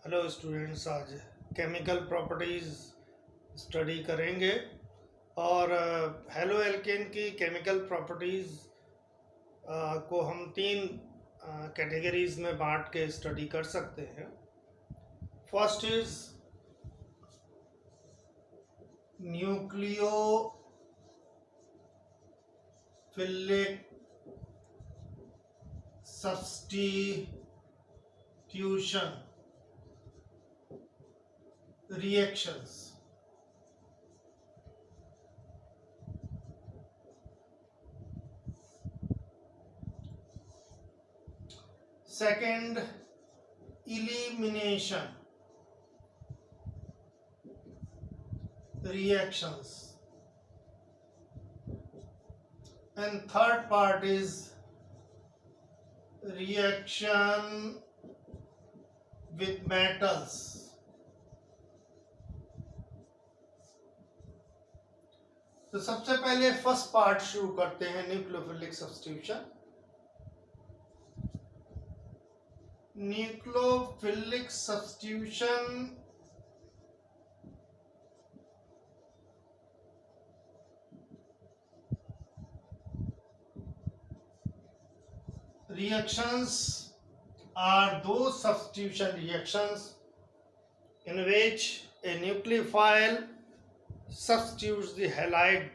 Hello students, आज chemical properties study करेंगे और हेलो एल्केन की केमिकल प्रॉपर्टीज़ को हम तीन कैटेगरीज में बांट के स्टडी कर सकते हैं। First is nucleophilic substitution reactions. Second, elimination reactions. And third part is reaction with metals. तो सबसे पहले फर्स्ट पार्ट शुरू करते हैं, nucleophilic substitution. Nucleophilic substitution reactions are those substitution reactions in which a nucleophile substitutes the halide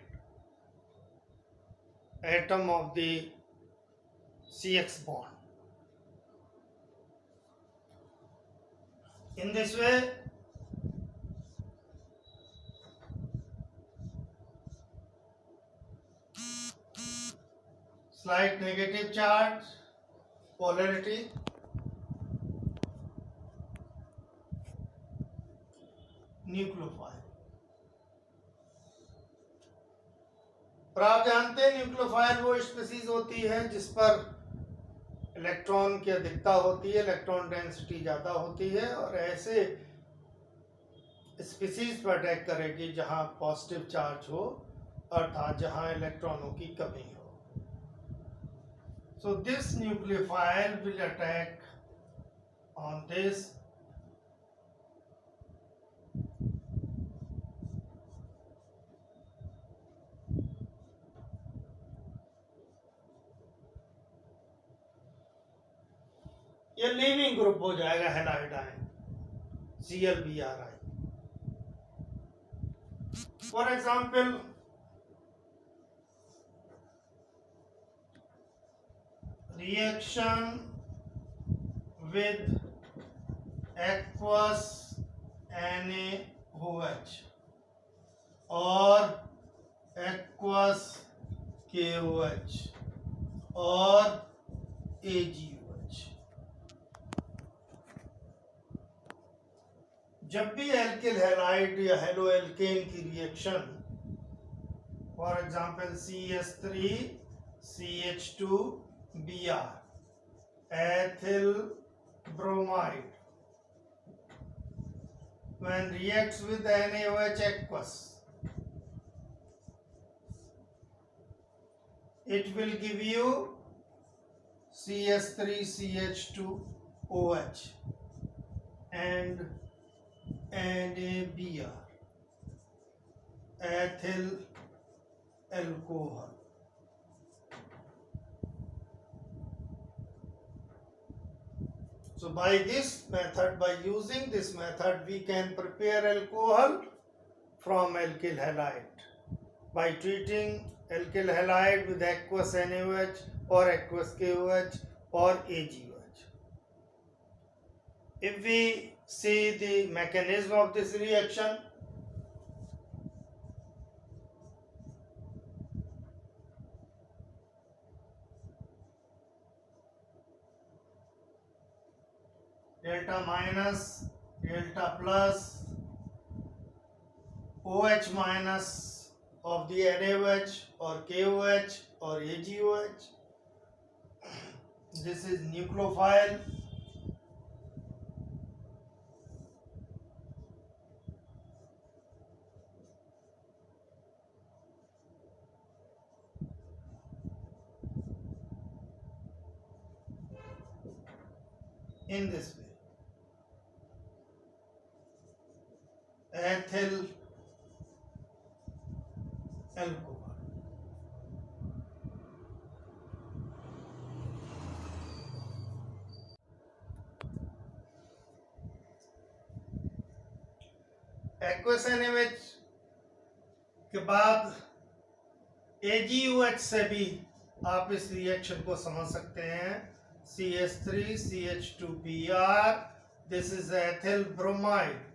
atom of the CX bond. In this way, slight negative charge, polarity, nucleophile. और आप जानते हैं nucleophile वो species होती है जिस पर electron की अधिकता होती है, इलेक्ट्रॉन डेंसिटी ज़्यादा होती है, और ऐसे स्पीसीज पर अटैक करेगी जहां पॉजिटिव चार्ज हो, अर्थात जहां इलेक्ट्रॉनों की कमी हो। So this nucleophile will attack on this ये लीविंग ग्रुप हो जाएगा halide ion ClBr. For example, reaction with aqueous NaOH or aqueous KOH और AgOH। जब भी एल्किल हैलाइड या हेलो एल्केन की reaction, for example CH3CH2Br ethyl bromide when reacts with NaOH aqueous, it will give you CH3CH2OH and NaBr, ethyl alcohol. So by this method, by using this method, we can prepare alcohol from alkyl halide by treating alkyl halide with aqueous NaOH or aqueous KOH or AgOH. If we see the mechanism of this reaction, delta minus, delta plus, OH minus of the NaOH or KOH or AgOH. This is nucleophile. In this way, ethyl alcohol. Aqueous NaOH के बाद AgOH से भी आप इस reaction को समझ सकते हैं। CH3CH2Br, this is ethyl bromide.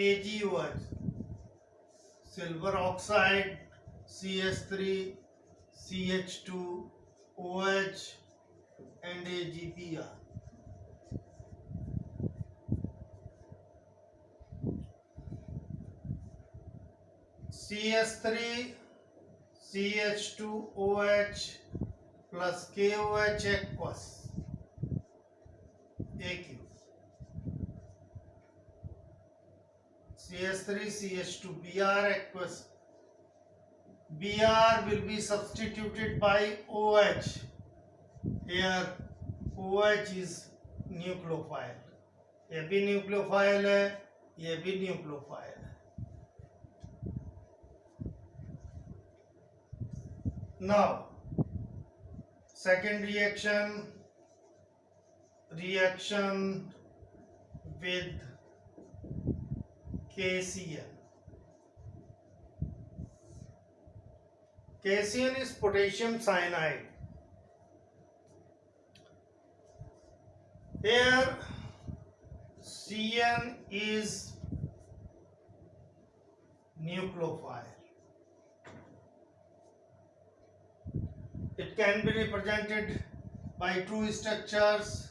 AgOH, silver oxide, CH3CH2OH and AgBr. CH3CH2OH plus KOH aqueous AQ. CH3CH2Br aqueous. Br will be substituted by OH. Here OH is nucleophile. ये भी न्यूक्लियोफाइल है, ये भी न्यूक्लियोफाइल है। Now, second reaction with KCl. KCl is potassium cyanide. Here Cn is nucleophile. It can be represented by two structures.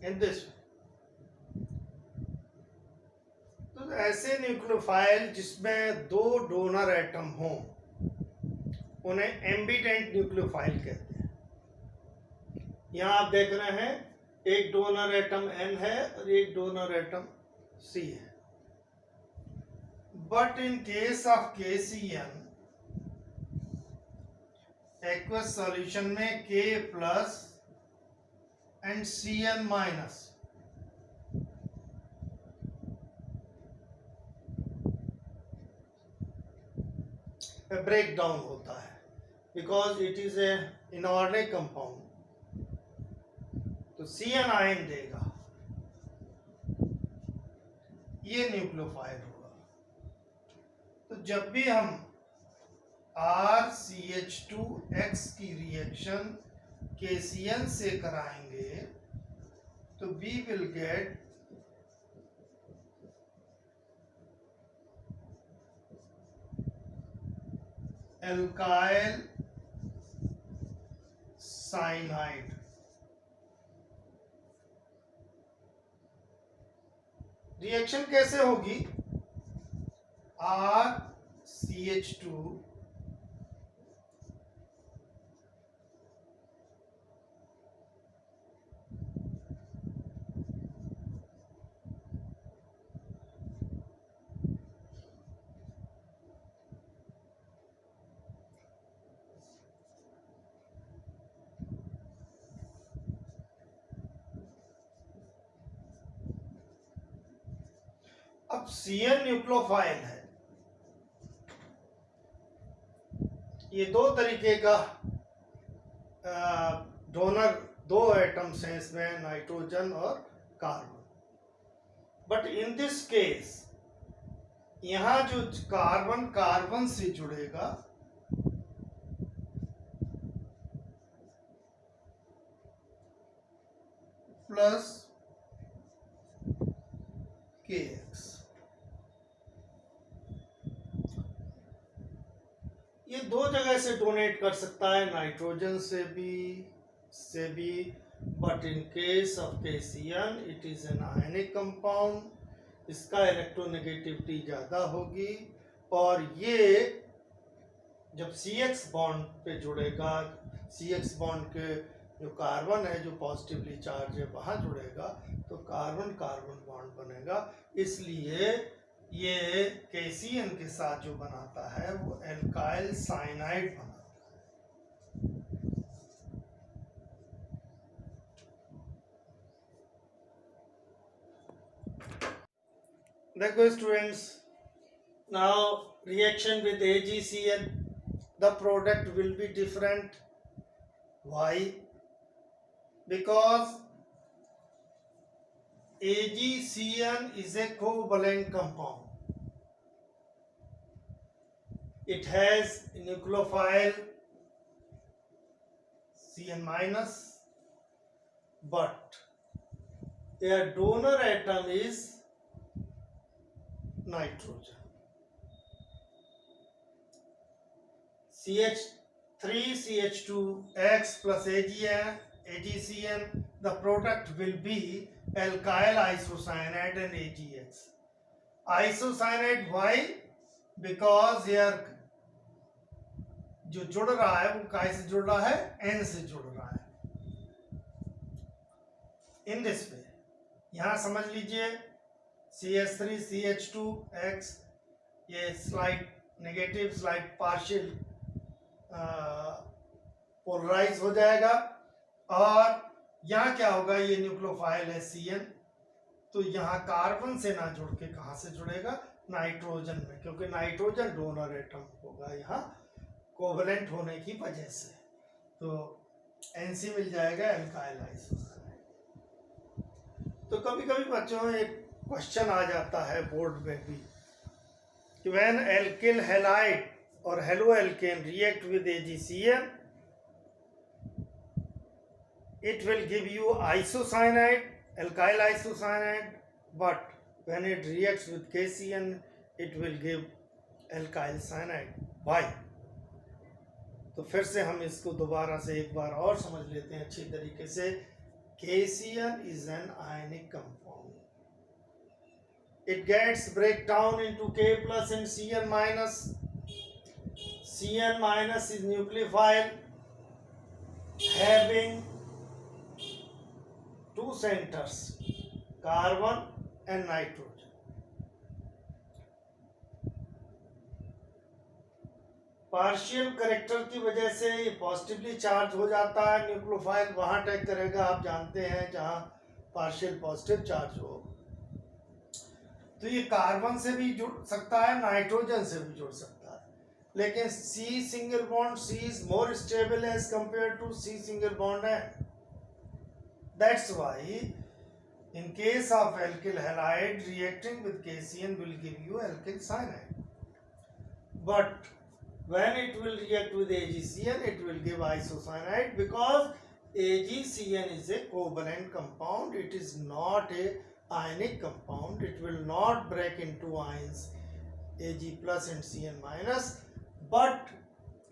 In this way. तो ऐसे nucleophile जिसमें दो डोनर एटम हों उन्हें एम्बिडेंट न्यूक्लियोफाइल कहते हैं। यहाँ आप देख रहे हैं एक डोनर एटम N है और एक डोनर एटम C है। But in case of KCl aqueous solution में K plus and Cl minus break down होता है because it is a inorganic compound, तो Cn आयन देगा, ये न्यूक्लियोफाइल होगा। तो जब भी हम RCH2X की रिएक्शन KCl से कराएंगे तो we will get alkyl cyanide। Reaction कैसे होगी? RCH2 अब Cn न्यूक्लियोफाइल है। ये दो तरीके का डोनर, दो एटम्स हैं इसमें, नाइट्रोजन और carbon. But in this case यहाँ जो कार्बन कार्बन से जुड़ेगा प्लस KX, ये दो जगह से डोनेट कर सकता है, नाइट्रोजन से भी but in case of KCl it is an ionic compound, इसका इलेक्ट्रोनेगेटिविटी ज़्यादा होगी और ये जब CX बॉन्ड पे जुड़ेगा, CX बॉन्ड के जो कार्बन है जो पॉजिटिवली चार्ज है वहाँ जुड़ेगा तो कार्बन कार्बन बॉन्ड बनेगा। इसलिए ये KCN के साथ जो बनाता है वो एल्काइल साइनाइड बनाता है। देखो students, now reaction with AgCN, the product will be different. Why? Because AgCN is a covalent compound. It has nucleophile Cn minus, but their donor atom is nitrogen. CH3CH2X plus AgCN, the product will be alkyl isocyanide and AgX. Isocyanide, why? Because here जो जुड़ रहा है वो काय से जुड़ रहा है, N से जुड़ रहा है। इन दिस वे यहाँ समझ लीजिए CH3CH2X ये slight negative slight partial polarise हो जाएगा और यहाँ क्या होगा, ये न्यूक्लियोफाइल है Cn, तो यहाँ कार्बन से ना जुड़ के कहाँ से जुड़ेगा, नाइट्रोजन में, क्योंकि नाइट्रोजन डोनर एटम होगा यहाँ कोवेलेंट होने की वजह से, तो Nc मिल जाएगा एल्काइल आइसोसाइनाइड। तो कभी कभी बच्चों में एक क्वेश्चन आ जाता है बोर्ड में भी कि व्हेन एल्किल हैलाइड और haloalkane react with AgCN, it will give you isocyanide, alkyl isocyanide, but when it reacts with KCN, it will give alkyl cyanide. Why? तो फिर से हम इसको दोबारा से एक बार और समझ लेते हैं अच्छी तरीके से। KCN is an ionic compound. It gets break down into K plus and Cn minus. Cn minus is nucleophile having two centers, carbon and nitrogen. Partial character की वजह से ये पॉजिटिवली चार्ज हो जाता है, न्यूक्लियोफाइल वहाँ अटैक करेगा, आप जानते हैं जहाँ पार्शियल पॉजिटिव चार्ज हो, तो ये कार्बन से भी जुड़ सकता है, नाइट्रोजन से भी जुड़ सकता है, लेकिन C single bond C is more stable as compare to C single bond है। That's why in case of alkyl halide reacting with KCN will give you alkyl cyanide, but when it will react with AgCN it will give isocyanide, because AgCN is a covalent compound, it is not a ionic compound, it will not break into ions Ag plus and Cn minus, but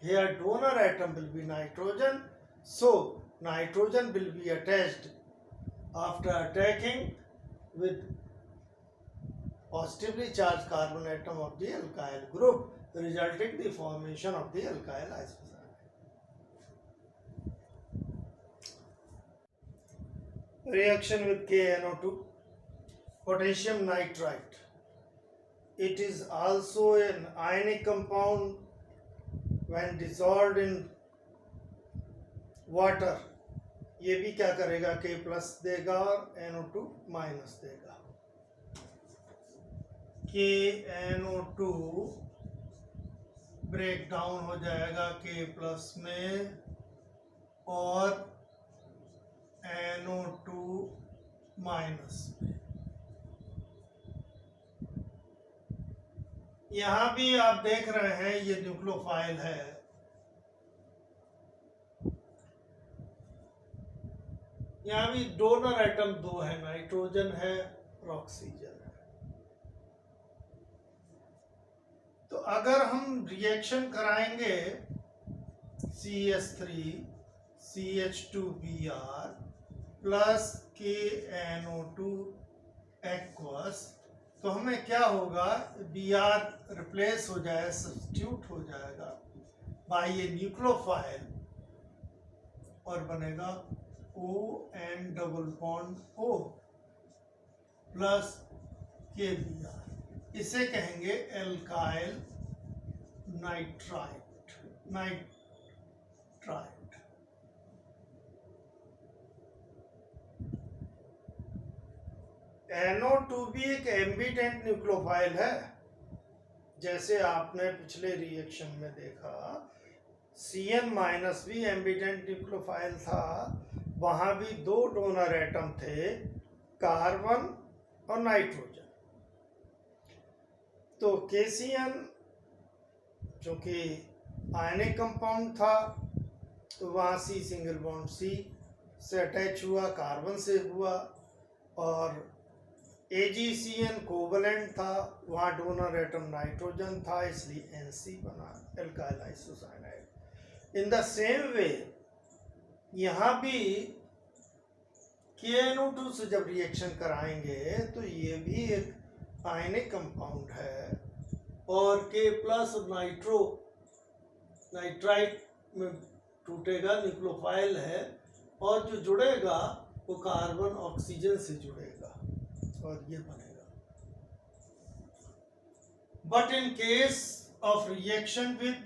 here donor atom will be nitrogen, so nitrogen will be attached after attacking with positively charged carbon atom of the alkyl group, resulting the formation of the alkyl isocyanide. Reaction with KNO2, potassium nitrite. It is also an ionic compound. When dissolved in water, ये भी क्या करेगा, K plus देगा और NO2 minus देगा। KNO2 break down हो जाएगा K plus में और NO2 माइनस में। यहाँ भी आप देख रहे हैं ये न्यूक्लियोफाइल है, यहाँ भी डोनर एटम दो है, नाइट्रोजन है और ऑक्सीजन है। तो अगर हम रिएक्शन कराएंगे CH3 CH2Br plus KNO2 aqueous, तो हमें क्या होगा, Br रिप्लेस हो जाए, सब्स्टिट्यूट हो जाएगा बाई ए न्यूक्लियोफाइल और बनेगा ON double bond O plus KBr। इसे कहेंगे एल्काइल नाइट्राइट। NO2 भी एक एम्बिडेंट न्यूक्लियोफाइल है। जैसे आपने पिछले रिएक्शन में देखा CN माइनस भी एम्बिडेंट न्यूक्लियोफाइल था, वहां भी दो डोनर एटम थे, कार्बन और नाइट्रोजन। तो KCN चूंकि आयनिक कंपाउंड था तो वहाँ C सिंगल बॉन्ड C से अटैच हुआ, कार्बन से हुआ, और AgCN कोवलेंट था, वहाँ डोनर एटम नाइट्रोजन था, इसलिए NC बना, alkyl isocyanide. In the same way यहाँ भी KNO2 से जब रिएक्शन कराएंगे तो ये भी एक आयनिक कंपाउंड है, और K प्लस नाइट्राइट में टूटेगा, न्यूक्लियोफाइल है, और जो जुड़ेगा वो कार्बन ऑक्सीजन से जुड़ेगा और ये बनेगा। But in case of reaction with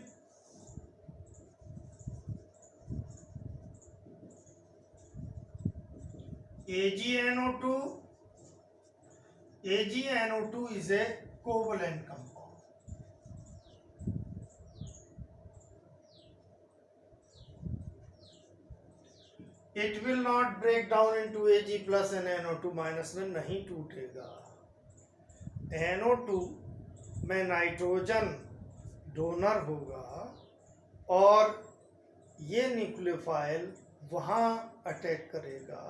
AgNO2 is a covalent compound. It will not break down into Ag plus and NO2 minus में नहीं टूटेगा। NO2 में नाइट्रोजन डोनर होगा और ये न्यूक्लियोफाइल वहाँ अटैक करेगा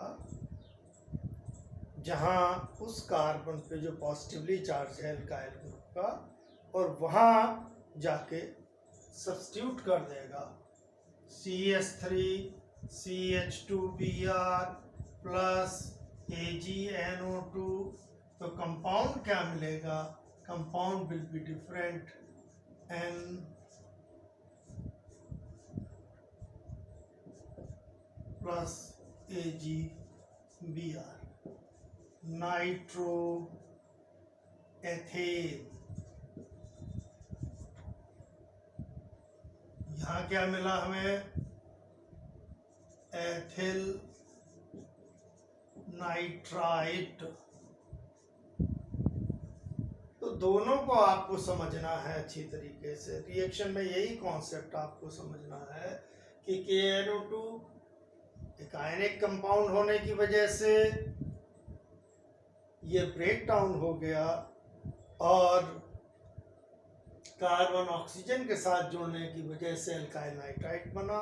जहाँ उस कार्बन पे जो पॉजिटिवली चार्ज है एल्काइल ग्रुप का, और वहाँ जाके सब्स्टिट्यूट कर देगा CH3 CH2Br प्लस AgNO2। तो कंपाउंड क्या मिलेगा? Compound will be different, N plus AgBr, nitro ethane. यहाँ क्या मिला हमें? Ethyl nitrite. तो दोनों को आपको समझना है अच्छी तरीके से। रिएक्शन में यही कॉन्सेप्ट आपको समझना है कि KNO2 एक आयनिक कंपाउंड होने की वजह से ये ब्रेक डाउन हो गया और कार्बन ऑक्सीजन के साथ जुड़ने की वजह से एल्काइल नाइट्राइट बना,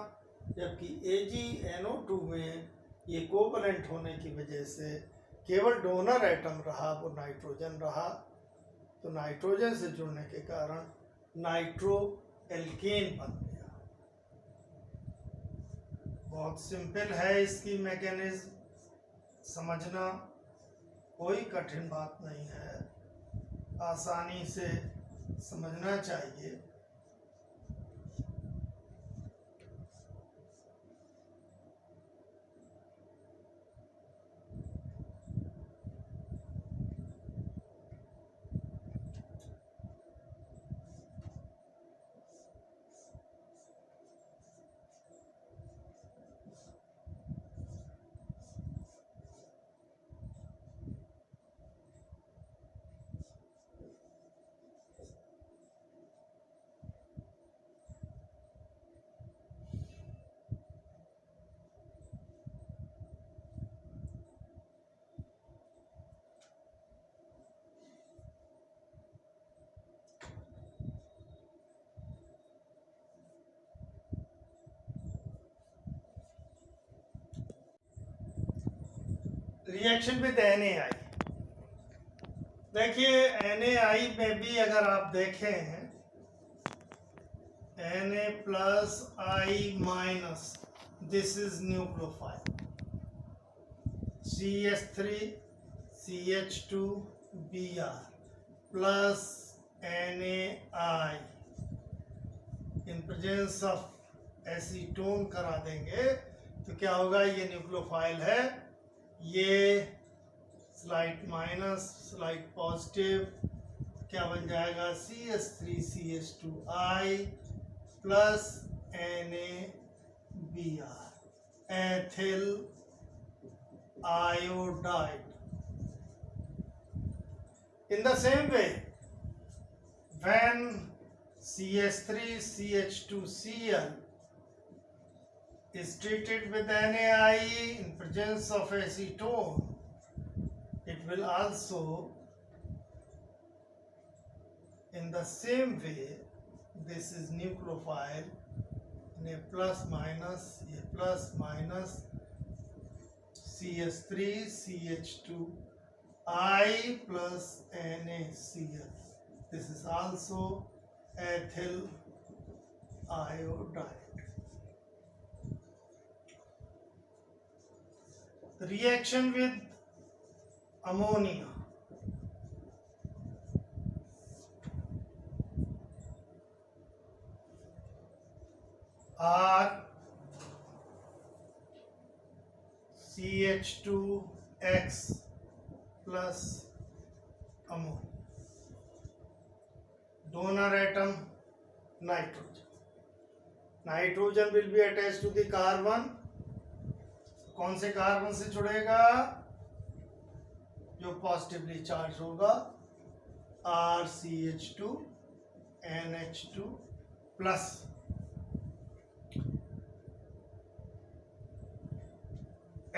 जबकि AgNO2 में ये कोवलेंट होने की वजह से केवल डोनर एटम रहा, वो नाइट्रोजन रहा। तो नाइट्रोजन से जुड़ने के कारण नाइट्रो एल्केन बन गया। बहुत सिंपल है इसकी मैकेनिज्म, समझना कोई कठिन बात नहीं है, आसानी से समझना चाहिए। रिएक्शन विद NaI, देखिए NaI में भी अगर आप देखें Na plus I minus, this is nucleophile, CH3 CH2Br plus NaI in presence of acetone करा देंगे तो क्या होगा, ये न्यूक्लियोफाइल है, ये स्लाइड माइनस स्लाइड पॉजिटिव, क्या बन जाएगा, CH3CH2I plus NaBr, ethyl iodide. In the same way, when CH3CH2Cl is treated with NaIe in presence of acetone, it will also, in the same way, this is nucleophile, a plus minus CH3CH2I plus NaCl. This is also ethyl iodide. The reaction with ammonia. CH2X plus ammonia. Donor atom nitrogen. Nitrogen will be attached to the carbon. कौन से carbon से जुड़ेगा, जो positively charge होगा, RCH2 NH2 plus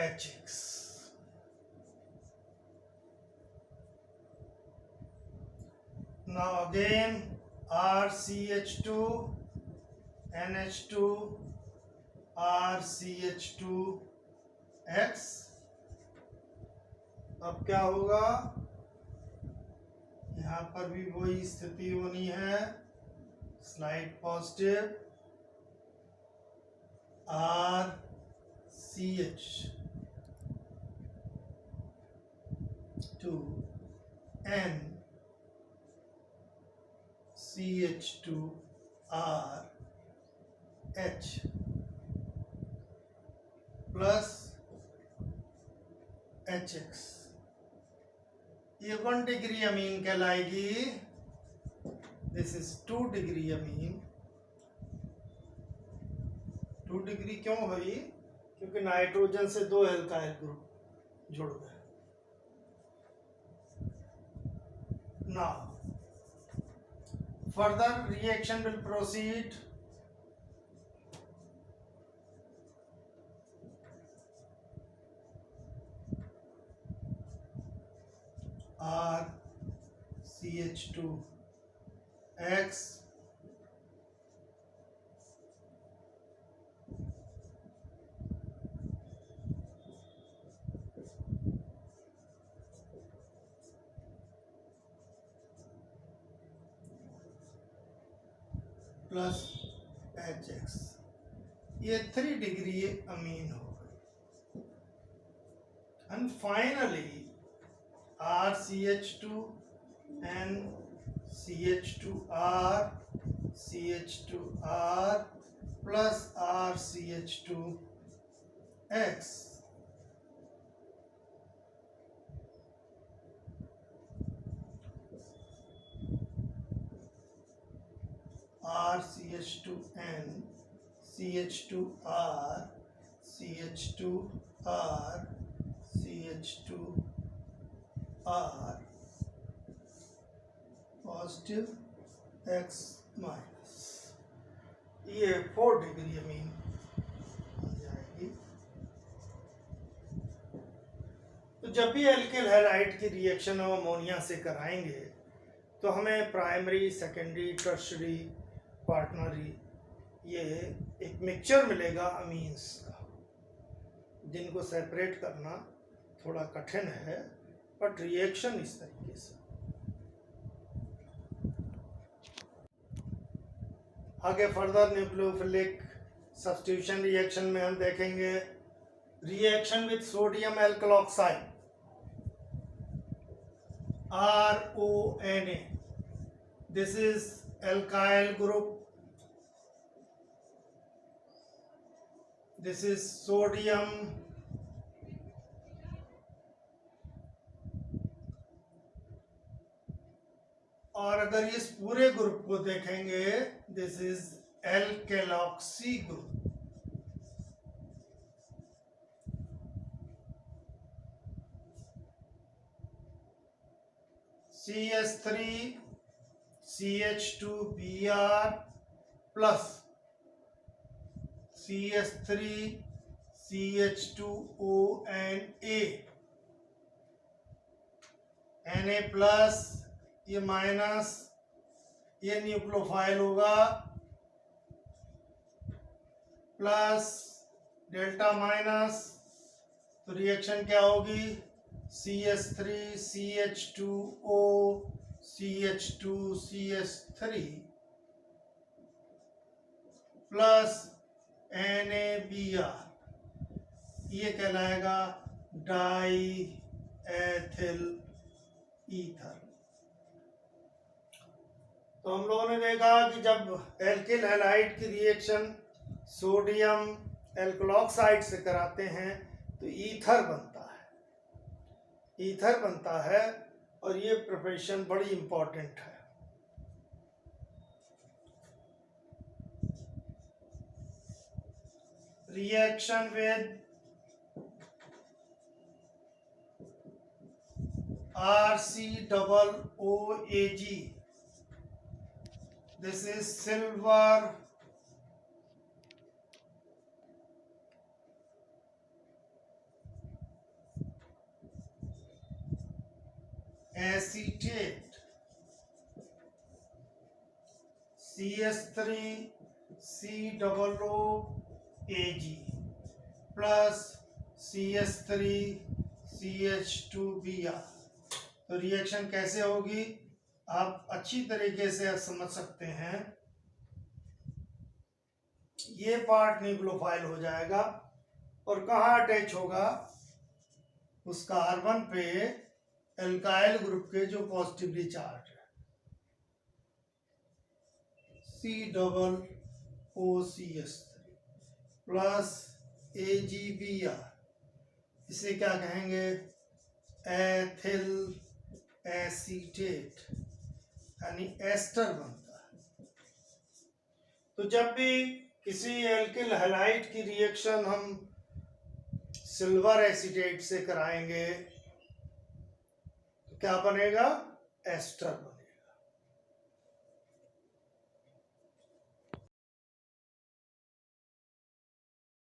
HX. Now again RCH2 NH2 RCH2X. अब क्या होगा, यहाँ पर भी वही स्थिति होनी है, slide positive, RCH2N CH2RH plus HX. ये 1 डिग्री अमीन कहलाएगी. This is 2 degree amine. 2 degree क्यों हुई, क्योंकि नाइट्रोजन से 2 एल्काइल ग्रुप जुड़ गए. Now further reaction will proceed. RCH2X plus HX. ये 3 डिग्री अमीन हो गई. And finally RCH2N CH2R CH2R plus RCH2X. RCH2N CH2R CH2R CH2R positive X minus. ये 4 डिग्री अमीन आ जाएगी. तो जब भी एल्किल हैलाइड की रिएक्शन हम अमोनिया से कराएंगे तो हमें प्राइमरी, सेकेंडरी, टर्शरी, क्वार्टनरी ये एक मिक्सचर मिलेगा अमीन्स का, जिनको सेपरेट करना थोड़ा कठिन है, बट रिएक्शन इस तरीके से. आगे फर्दर न्यूक्लियोफिलिक सब्स्टिट्यूशन रिएक्शन में हम देखेंगे reaction with sodium alkoxide RONA. This is alkyl group this is sodium, और अगर इस पूरे ग्रुप को देखेंगे, दिस इज एल्केलॉक्सी group. CH3 CH2Br plus CH3 CH2O and A, Na plus, ये माइनस, ये न्यूक्लियोफाइल होगा, प्लस डेल्टा माइनस, तो रिएक्शन क्या होगी? CH3 CH2O CH2 CH3 plus NaBr, ये कहलाएगा डाई एथिल ईथर। तो हम लोगों ने देखा कि जब एल्किल हैलाइड की रिएक्शन सोडियम एल्कलॉक्साइड से कराते हैं तो ईथर बनता है, ईथर बनता है, और ये प्रिपरेशन बड़ी इंपॉर्टेंट है। Reaction with RCOOAG, this is silver acetate, CH3 COOAG plus CH3 CH2Br। तो रिएक्शन कैसे होगी आप अच्छी तरीके से समझ सकते हैं। ये पार्ट न्यूक्लियोफाइल हो जाएगा और कहाँ अटैच होगा? उस कार्बन पे एल्काइल ग्रुप के जो पॉजिटिवली चार्ज है, COOCH3 प्लस AgBr, इसे क्या कहेंगे? एथिल एसीटेट, यानी एस्टर बनता है। तो जब भी किसी एल्किल हैलाइड की रिएक्शन हम सिल्वर एसीटेट से कराएंगे तो क्या बनेगा? एस्टर बनेगा।